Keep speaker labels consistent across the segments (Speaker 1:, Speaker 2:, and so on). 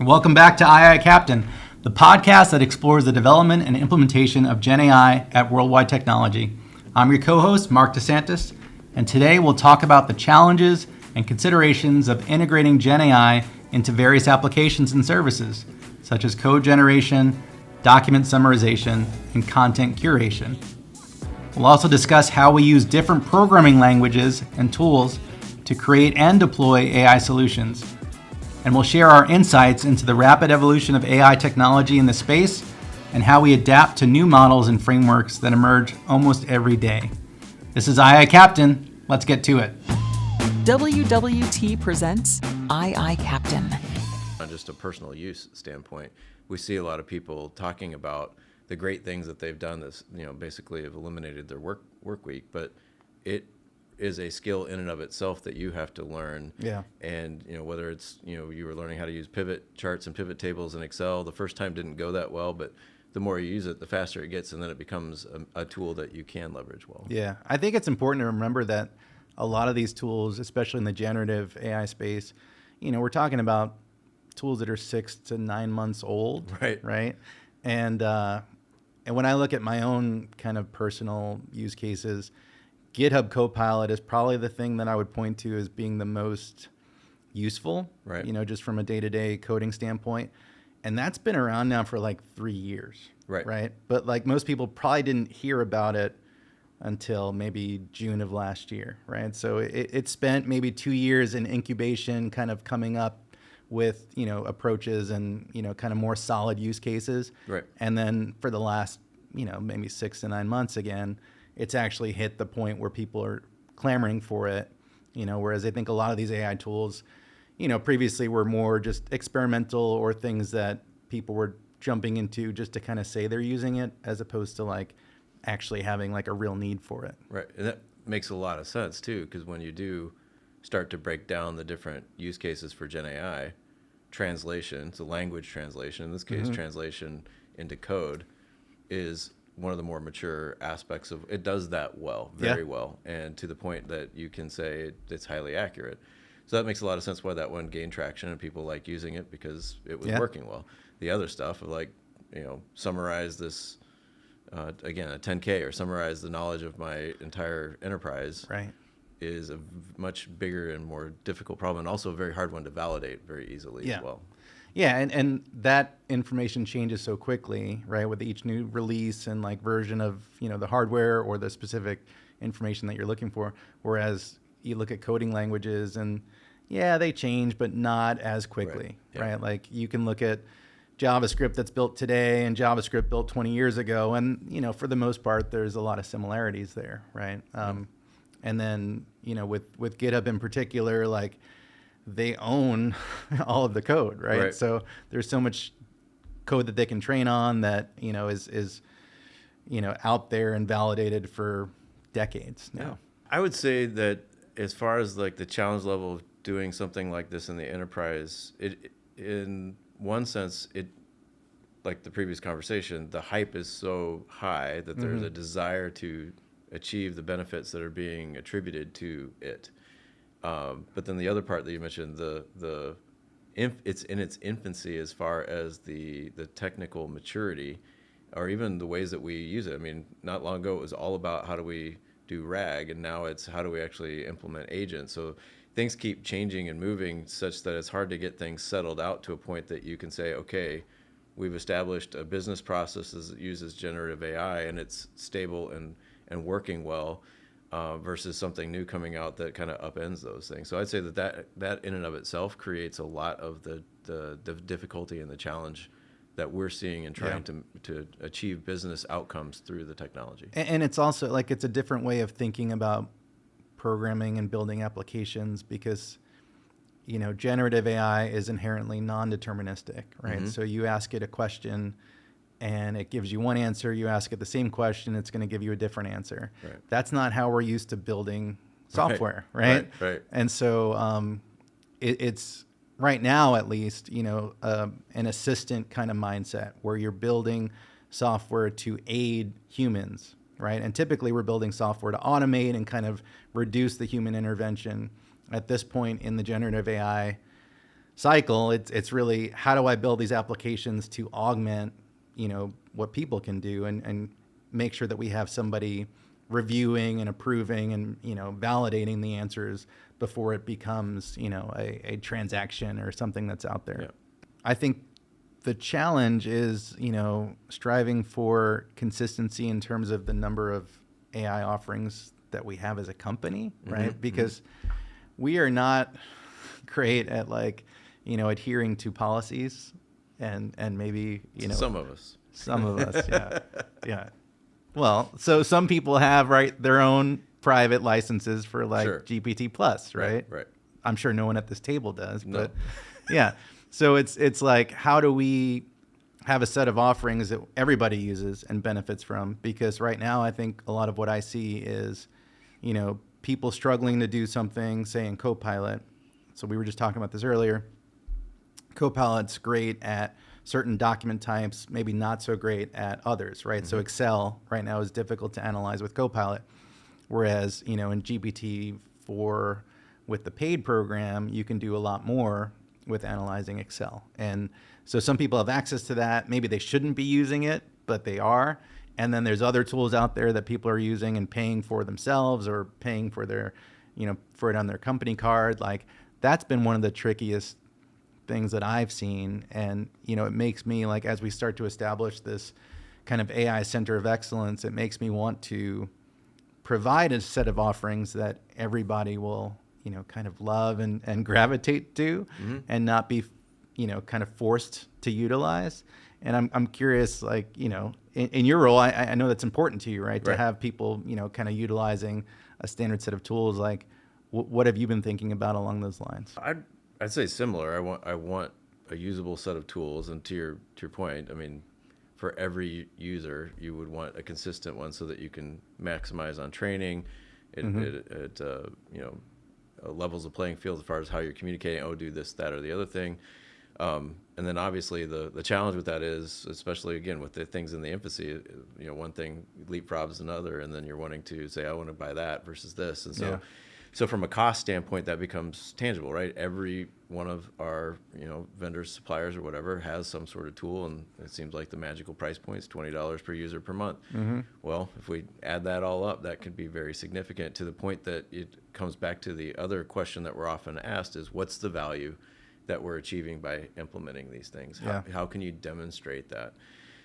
Speaker 1: Welcome back to II Captain, the podcast that explores the development and implementation of Gen AI at Worldwide Technology. I'm your co-host, Marc DeSantis, and today we'll talk about the challenges and considerations of integrating Gen AI into various applications and services, such as code generation, document summarization, and content curation. We'll also discuss how we use different programming languages and tools to create and deploy AI solutions. And we'll share our insights into the rapid evolution of AI technology in the space and how we adapt to new models and frameworks that emerge almost every day. This is II Captain. Let's get to it.
Speaker 2: WWT presents II Captain.
Speaker 3: On just a personal use standpoint, we see a lot of people talking about the great things that they've done. This, basically have eliminated their work week, but it is a skill in and of itself that you have to learn.
Speaker 1: Yeah.
Speaker 3: And whether it's you were learning how to use pivot charts and pivot tables in Excel, the first time didn't go that well, but the more you use it, the faster it gets, and then it becomes a tool that you can leverage well.
Speaker 1: Yeah, I think it's important to remember that a lot of these tools, especially in the generative AI space, we're talking about tools that are 6 to 9 months old, right? And when I look at my own kind of personal use cases, GitHub Copilot is probably the thing that I would point to as being the most useful,
Speaker 3: right?
Speaker 1: Just from a day-to-day coding standpoint. And that's been around now for like 3 years, right? But like most people probably didn't hear about it until maybe June of last year, right? So it spent maybe 2 years in incubation, kind of coming up with, approaches and, kind of more solid use cases.
Speaker 3: Right.
Speaker 1: And then for the last, maybe 6 to 9 months again, it's actually hit the point where people are clamoring for it, whereas I think a lot of these AI tools, previously were more just experimental or things that people were jumping into just to kind of say they're using it as opposed to like actually having like a real need for it.
Speaker 3: Right. And that makes a lot of sense too, because when you do start to break down the different use cases for Gen AI, translation, so language translation, in this case, translation into code is one of the more mature aspects of it. Does that well, very well, and to the point that you can say it's highly accurate. So that makes a lot of sense why that one gained traction and people like using it because it was working well. The other stuff of like, summarize this, again, a 10K or summarize the knowledge of my entire enterprise, is a much bigger and more difficult problem, and also a very hard one to validate very easily as well.
Speaker 1: Yeah, and that information changes so quickly, right? With each new release and like version of the hardware or the specific information that you're looking for. Whereas you look at coding languages and they change, but not as quickly, right? Like you can look at JavaScript that's built today and JavaScript built 20 years ago, and for the most part, there's a lot of similarities there, right? And then with GitHub in particular, like they own all of the code, right? So there's so much code that they can train on that is out there and validated for decades now.
Speaker 3: I would say that as far as like the challenge level of doing something like this in the enterprise, it in one sense, it, like the previous conversation, the hype is so high that there's a desire to achieve the benefits that are being attributed to it. But then the other part that you mentioned, it's in its infancy as far as the technical maturity, or even the ways that we use it. I mean, not long ago it was all about how do we do RAG, and now it's how do we actually implement agents. So things keep changing and moving such that it's hard to get things settled out to a point that you can say, okay, we've established a business process that uses generative AI and it's stable and working well. Versus something new coming out that kind of upends those things. So I'd say that in and of itself creates a lot of the difficulty and the challenge that we're seeing in trying to achieve business outcomes through the technology.
Speaker 1: And it's also like it's a different way of thinking about programming and building applications because generative AI is inherently non-deterministic, right? So you ask it a question and it gives you one answer. You ask it the same question, it's going to give you a different answer. That's not how we're used to building software, right? And so it's right now, at least, an assistant kind of mindset where you're building software to aid humans, right? And typically we're building software to automate and kind of reduce the human intervention. At this point in the generative AI cycle. It's really, how do I build these applications to augment, what people can do, and make sure that we have somebody reviewing and approving and, validating the answers before it becomes, a transaction or something that's out there.
Speaker 3: Yeah.
Speaker 1: I think the challenge is, striving for consistency in terms of the number of AI offerings that we have as a company, right? Because we are not great at adhering to policies, and maybe,
Speaker 3: Some of us.
Speaker 1: Yeah. Yeah. Well, so some people have, their own private licenses for
Speaker 3: Sure.
Speaker 1: GPT plus, right?
Speaker 3: Right.
Speaker 1: I'm sure no one at this table does,
Speaker 3: No.
Speaker 1: but yeah. So it's like, how do we have a set of offerings that everybody uses and benefits from? Because right now, I think a lot of what I see is, people struggling to do something, say in Copilot. So we were just talking about this earlier. Copilot's great at certain document types, maybe not so great at others, right? So Excel right now is difficult to analyze with Copilot, whereas, in GPT-4 with the paid program, you can do a lot more with analyzing Excel. And so some people have access to that. Maybe they shouldn't be using it, but they are. And then there's other tools out there that people are using and paying for themselves, or paying for their, for it on their company card. That's been one of the trickiest things that I've seen. And, it makes me, as we start to establish this kind of AI center of excellence, it makes me want to provide a set of offerings that everybody will, kind of love and gravitate to, and not be, kind of forced to utilize. And I'm curious, in your role, I know that's important to you, right? To have people, kind of utilizing a standard set of tools. What have you been thinking about along those lines?
Speaker 3: I'd say similar. I want a usable set of tools, and to your point, I mean, for every user, you would want a consistent one so that you can maximize on training. It levels the playing field as far as how you're communicating. Oh, do this, that, or the other thing. And then obviously the challenge with that is, especially again with the things in the infancy, one thing leapfrogs another, and then you're wanting to say, I want to buy that versus this, and so. So from a cost standpoint, that becomes tangible, right? Every one of our, vendors, suppliers, or whatever has some sort of tool, and it seems like the magical price point is $20 per user per month. Well, if we add that all up, that could be very significant, to the point that it comes back to the other question that we're often asked is, what's the value that we're achieving by implementing these things? How can you demonstrate that?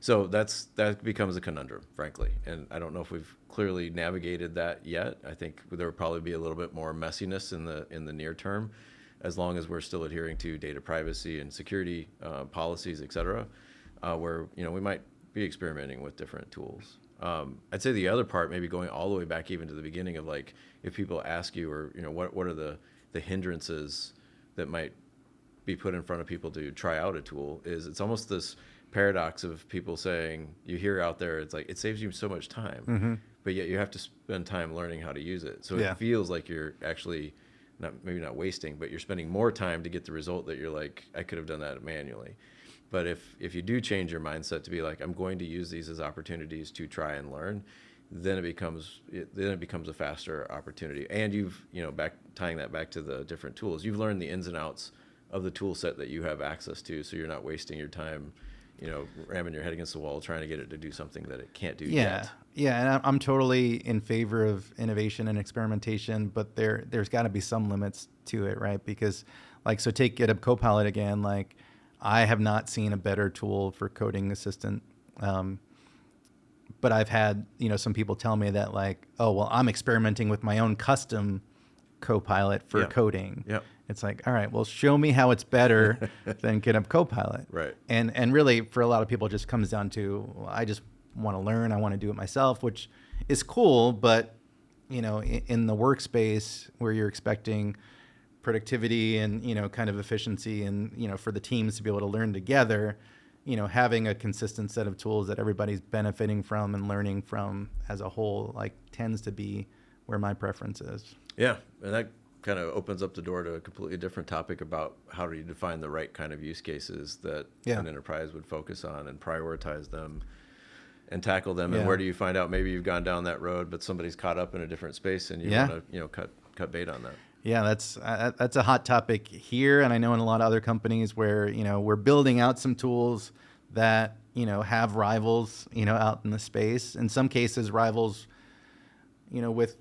Speaker 3: So that becomes a conundrum, frankly. And I don't know if we've clearly navigated that yet. I think there will probably be a little bit more messiness in the near term, as long as we're still adhering to data privacy and security policies, et cetera, where we might be experimenting with different tools. I'd say the other part, maybe going all the way back even to the beginning of if people ask you, or what are the hindrances that might be put in front of people to try out a tool, is it's almost this paradox of people saying, you hear out there, it's like, it saves you so much time, but yet you have to spend time learning how to use it. So it feels like you're actually maybe not wasting, but you're spending more time to get the result that you're like, I could have done that manually. But if you do change your mindset to be like, I'm going to use these as opportunities to try and learn, then it becomes a faster opportunity. And you've, tying that back to the different tools, you've learned the ins and outs of the tool set that you have access to, so you're not wasting your time ramming your head against the wall trying to get it to do something that it can't do yet.
Speaker 1: Yeah, and I'm totally in favor of innovation and experimentation, but there's got to be some limits to it, right? Because, so take GitHub Copilot again. I have not seen a better tool for coding assistant, but I've had some people tell me that oh well, I'm experimenting with my own custom Copilot for coding.
Speaker 3: Yeah.
Speaker 1: It's like, all right, well, show me how it's better than GitHub Copilot.
Speaker 3: Right.
Speaker 1: And really, for a lot of people, it just comes down to, well, I just want to learn. I want to do it myself, which is cool. But, in the workspace where you're expecting productivity and, kind of efficiency and, for the teams to be able to learn together, having a consistent set of tools that everybody's benefiting from and learning from as a whole, tends to be where my preference is.
Speaker 3: Yeah. And that kind of opens up the door to a completely different topic about how do you define the right kind of use cases that an enterprise would focus on and prioritize them and tackle them. And where do you find out maybe you've gone down that road, but somebody's caught up in a different space and you want to, cut bait on that.
Speaker 1: Yeah, that's a hot topic here, and I know in a lot of other companies where we're building out some tools that have rivals out in the space. In some cases, rivals with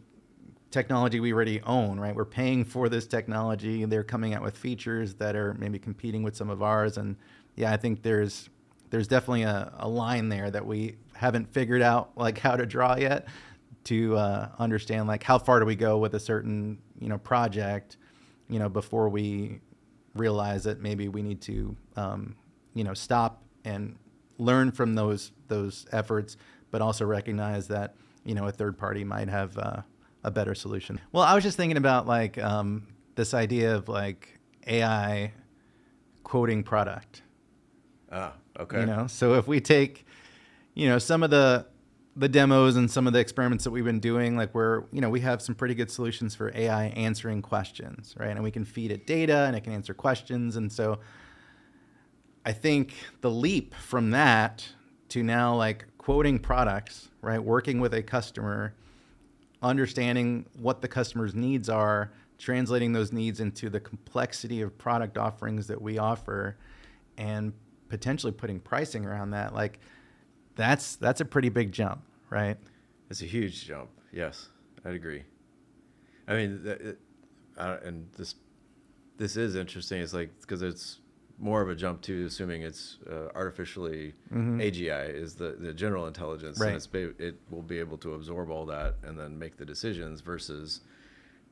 Speaker 1: technology we already own, right? We're paying for this technology, and they're coming out with features that are maybe competing with some of ours. And yeah, I think there's definitely a line there that we haven't figured out like how to draw yet to understand like how far do we go with a certain project before we realize that maybe we need to stop and learn from those efforts, but also recognize that a third party might have a better solution. Well, I was just thinking about like this idea of like AI quoting product.
Speaker 3: Ah, okay.
Speaker 1: So if we take some of the demos and some of the experiments that we've been doing, like we have some pretty good solutions for AI answering questions, right? And we can feed it data and it can answer questions. And so I think the leap from that to now like quoting products, right? Working with a customer, understanding what the customer's needs are, translating those needs into the complexity of product offerings that we offer, and potentially putting pricing around that. Like that's a pretty big jump, right?
Speaker 3: It's a huge jump. Yes, I'd agree. I mean, and this is interesting. It's like because it's more of a jump to assuming it's artificially AGI is the general intelligence,
Speaker 1: right.
Speaker 3: And it will be able to absorb all that and then make the decisions. Versus,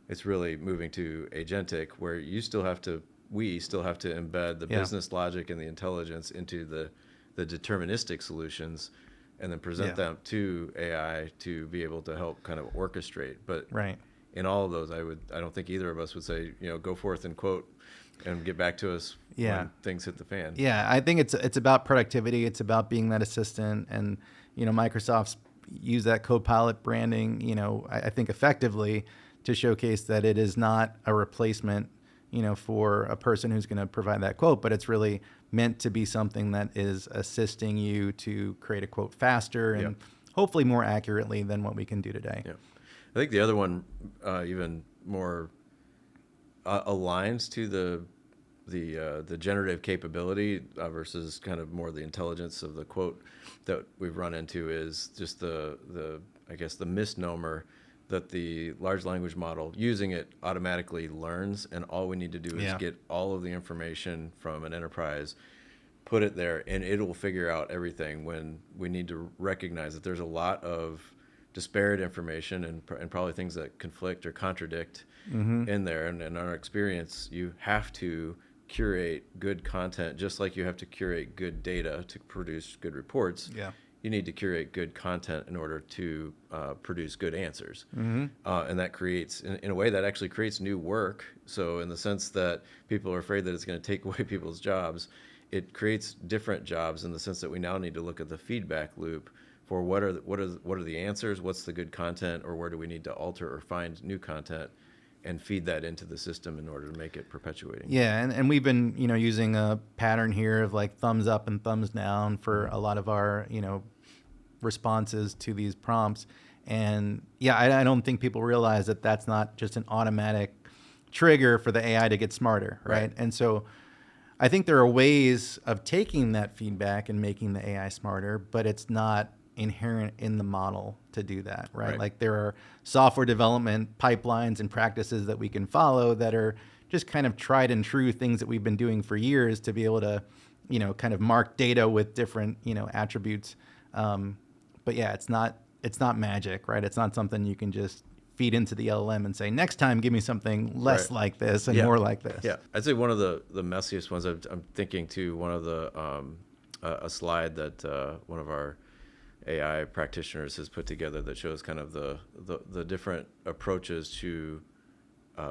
Speaker 3: it's really moving to agentic, where we still have to embed the business logic and the intelligence into the deterministic solutions, and then present them to AI to be able to help kind of orchestrate. But
Speaker 1: right.
Speaker 3: In all of those, I don't think either of us would say, go forth and quote and get back to us when things hit the fan.
Speaker 1: Yeah, I think it's about productivity. It's about being that assistant, and Microsoft's use that Copilot branding, I think effectively to showcase that it is not a replacement, for a person who's going to provide that quote, but it's really meant to be something that is assisting you to create a quote faster and hopefully more accurately than what we can do today.
Speaker 3: Yeah. I think the other one even more aligns to the generative capability versus kind of more the intelligence of the quote that we've run into is just the I guess the misnomer that the large language model using it automatically learns, and all we need to do is get all of the information from an enterprise, put it there, and it will figure out everything, when we need to recognize that there's a lot of disparate information and probably things that conflict or contradict in there. And in our experience, you have to curate good content, just like you have to curate good data to produce good reports. Yeah. You need to curate good content in order to produce good answers. And that creates, in a way, that actually creates new work. So in the sense that people are afraid that it's going to take away people's jobs, it creates different jobs in the sense that we now need to look at the feedback loop for what are the answers, what's the good content, or where do we need to alter or find new content, and feed that into the system in order to make it perpetuating.
Speaker 1: Yeah, and we've been using a pattern here of like thumbs up and thumbs down for a lot of our responses to these prompts. And yeah, I don't think people realize that that's not just an automatic trigger for the AI to get smarter, right? And so I think there are ways of taking that feedback and making the AI smarter, but it's not inherent in the model to do that, right? Like there are software development pipelines and practices that we can follow that are just kind of tried and true things that we've been doing for years to be able to, kind of mark data with different, attributes. But yeah, it's not magic, right? It's not something you can just feed into the LLM and say, next time, give me something less like this and more like this.
Speaker 3: Yeah, I'd say one of the messiest ones. I'm thinking to one of the a slide that one of our AI practitioners has put together that shows kind of the different approaches to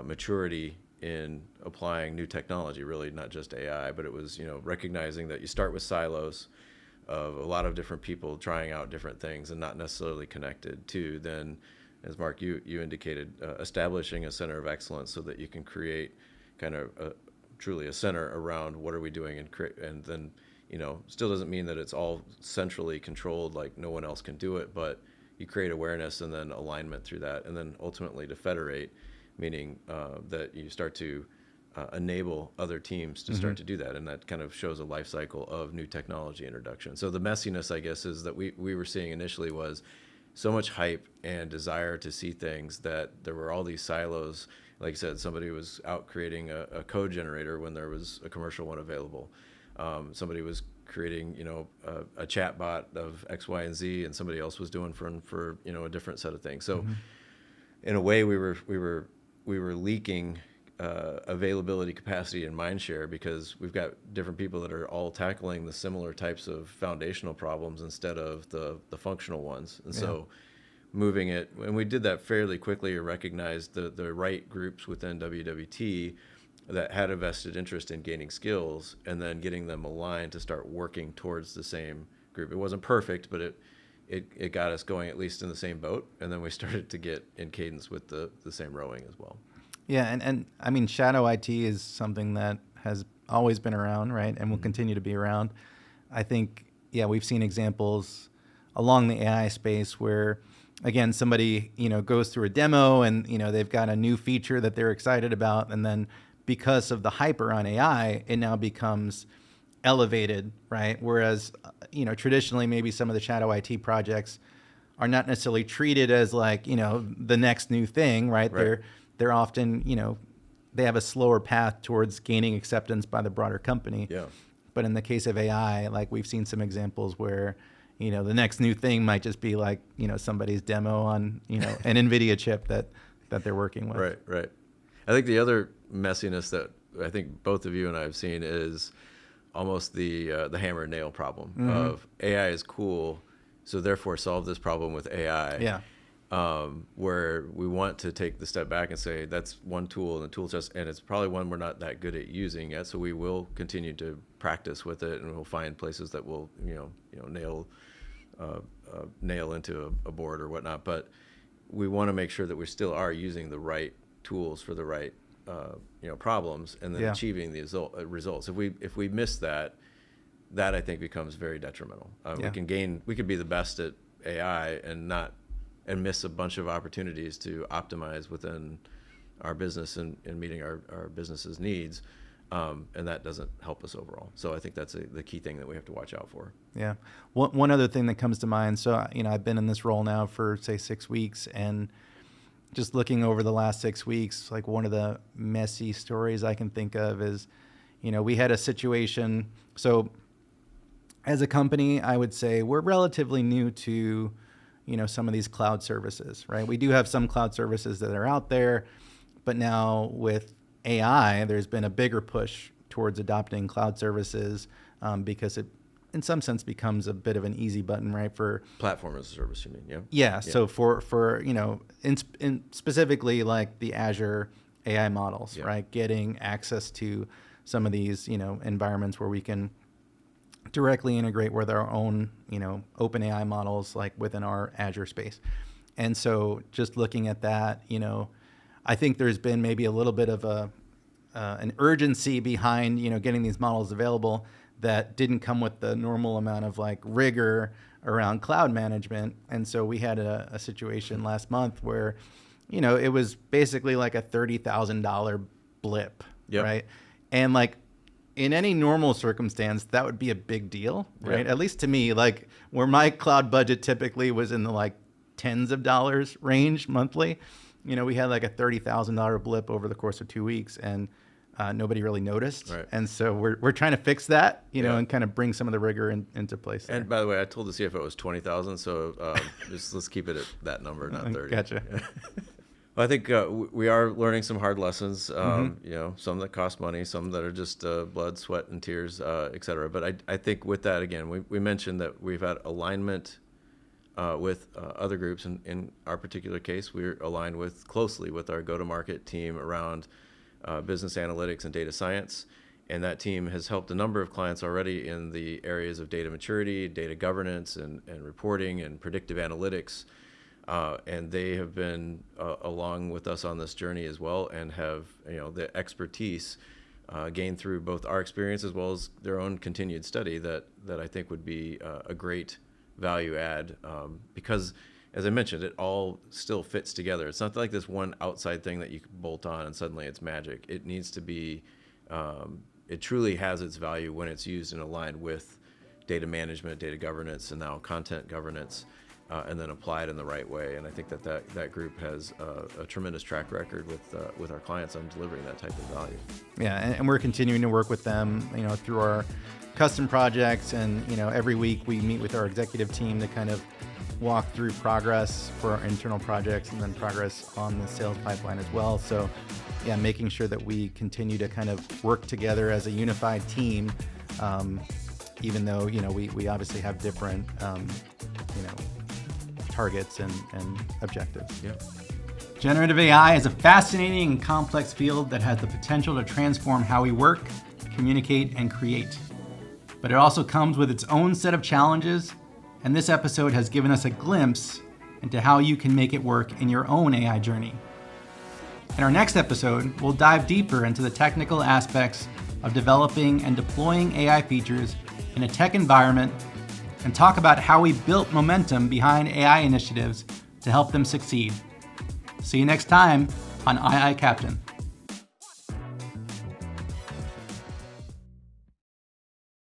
Speaker 3: maturity in applying new technology. Really, not just AI, but it was recognizing that you start with silos of a lot of different people trying out different things and not necessarily connected to then, as Mark, you indicated, establishing a center of excellence so that you can create kind of truly a center around what are we doing, and then still doesn't mean that it's all centrally controlled, like no one else can do it, but you create awareness and then alignment through that, and then ultimately to federate meaning that you start to enable other teams to start to do that. And that kind of shows a life cycle of new technology introduction. So the messiness, I guess, is that we were seeing initially was so much hype and desire to see things that there were all these silos. Like I said, somebody was out creating a code generator when there was a commercial one available. Somebody was creating, a chat bot of X, Y, and Z, and somebody else was doing for a different set of things. So in a way, we were leaking availability, capacity, and mind share because we've got different people that are all tackling the similar types of foundational problems instead of the functional ones. And so moving it, and we did that fairly quickly, or recognized the right groups within WWT that had a vested interest in gaining skills and then getting them aligned to start working towards the same group. It wasn't perfect, but it got us going at least in the same boat. And then we started to get in cadence with the same rowing as well.
Speaker 1: Yeah, and I mean, shadow IT is something that has always been around, right, and will continue to be around. I think, we've seen examples along the AI space where, again, somebody, goes through a demo and, they've got a new feature that they're excited about, and then because of the hype around AI, it now becomes elevated, right? Whereas, traditionally, maybe some of the shadow IT projects are not necessarily treated as like, the next new thing, right? They're often, they have a slower path towards gaining acceptance by the broader company.
Speaker 3: Yeah.
Speaker 1: But in the case of AI, like we've seen some examples where, the next new thing might just be like, somebody's demo on, an NVIDIA chip that they're working with.
Speaker 3: Right. I think the other messiness that I think both of you and I have seen is almost the hammer and nail problem of AI is cool, so therefore solve this problem with AI.
Speaker 1: Yeah.
Speaker 3: Where we want to take the step back and say that's one tool and the tool chest, and it's probably one we're not that good at using yet. So we will continue to practice with it, and we'll find places that will nail into a board or whatnot. But we want to make sure that we still are using the right tools for the right problems, and then achieving the results. If we miss that I think becomes very detrimental. We could be the best at AI and miss a bunch of opportunities to optimize within our business and meeting our business's needs, and that doesn't help us overall. So I think that's the key thing that we have to watch out for.
Speaker 1: Yeah. One other thing that comes to mind, so I've been in this role now for say 6 weeks, and just looking over the last 6 weeks, like one of the messy stories I can think of is, we had a situation. So as a company, I would say we're relatively new to some of these cloud services, right? We do have some cloud services that are out there, but now with AI, there's been a bigger push towards adopting cloud services because it, in some sense, becomes a bit of an easy button, right? For
Speaker 3: platform as a service, you mean? Yeah.
Speaker 1: Yeah. So for in specifically like the Azure AI models, right? Getting access to some of these, environments where we can directly integrate with our own, open AI models, like within our Azure space. And so just looking at that, I think there's been maybe a little bit of an urgency behind, getting these models available that didn't come with the normal amount of like rigor around cloud management. And so we had a situation last month where, it was basically like a $30,000 blip, right? And like, in any normal circumstance, that would be a big deal, right? At least to me, like where my cloud budget typically was in the like tens of dollars range monthly, we had like a $30,000 blip over the course of 2 weeks, and nobody really noticed.
Speaker 3: Right.
Speaker 1: And so we're trying to fix that, and kind of bring some of the rigor into place there.
Speaker 3: And by the way, I told the CFO it was 20,000, so let's keep it at that number, not 30.
Speaker 1: Gotcha.
Speaker 3: Well, I think we are learning some hard lessons, some that cost money, some that are just blood, sweat, and tears, et cetera. But I think with that, again, we mentioned that we've had alignment with other groups. In our particular case, we're aligned closely with our go-to-market team around business analytics and data science. And that team has helped a number of clients already in the areas of data maturity, data governance, and reporting and predictive analytics. And they have been along with us on this journey as well, and have the expertise gained through both our experience as well as their own continued study that I think would be a great value add, because as I mentioned, it all still fits together. It's not like this one outside thing that you can bolt on and suddenly it's magic. It needs to be, it truly has its value when it's used and aligned with data management, data governance, and now content governance, and then applied in the right way. And I think that group has a tremendous track record with our clients on delivering that type of value.
Speaker 1: Yeah, and we're continuing to work with them, through our custom projects, and every week we meet with our executive team to kind of walk through progress for our internal projects and then progress on the sales pipeline as well. So yeah, making sure that we continue to kind of work together as a unified team, even though we obviously have different targets and objectives.
Speaker 3: Yeah.
Speaker 1: Generative AI is a fascinating and complex field that has the potential to transform how we work, communicate, and create. But it also comes with its own set of challenges, and this episode has given us a glimpse into how you can make it work in your own AI journey. In our next episode, we'll dive deeper into the technical aspects of developing and deploying AI features in a tech environment, and talk about how we built momentum behind AI initiatives to help them succeed. See you next time on AI Captain.